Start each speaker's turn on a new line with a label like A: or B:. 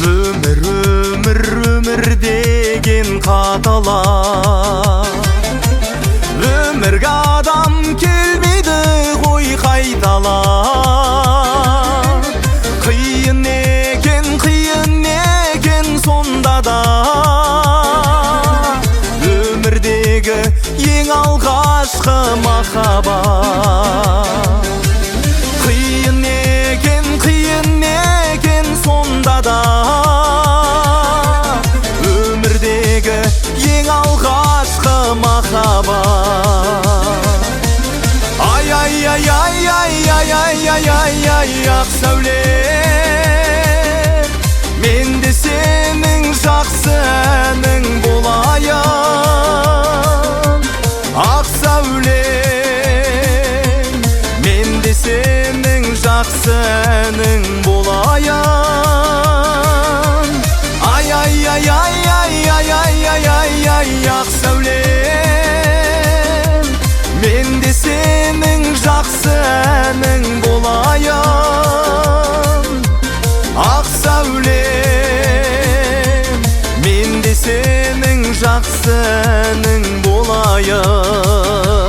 A: Ömür ömür ömür degen katalar. Ömürge adam kelmedi koy kaytalar. Kıyın eken sonda da ömürdегі ең алғашқы махаббат. Kıyın eken sonda da ömürdегі ең алғашқы махаббат. Ay ay ay ay ay ay ay ay ay ay ақ сәулем, мен де сенің жақсы әнің болайын. Ақ сәулем, мен де сенің жақсы әнің болайын. Ay ay ay ay ay ay ay ay ay ay ақ сәулем, мен де сенің жақсы әнің болайын. Ақ сәулем, мен де сенің жақсы әнің болайын.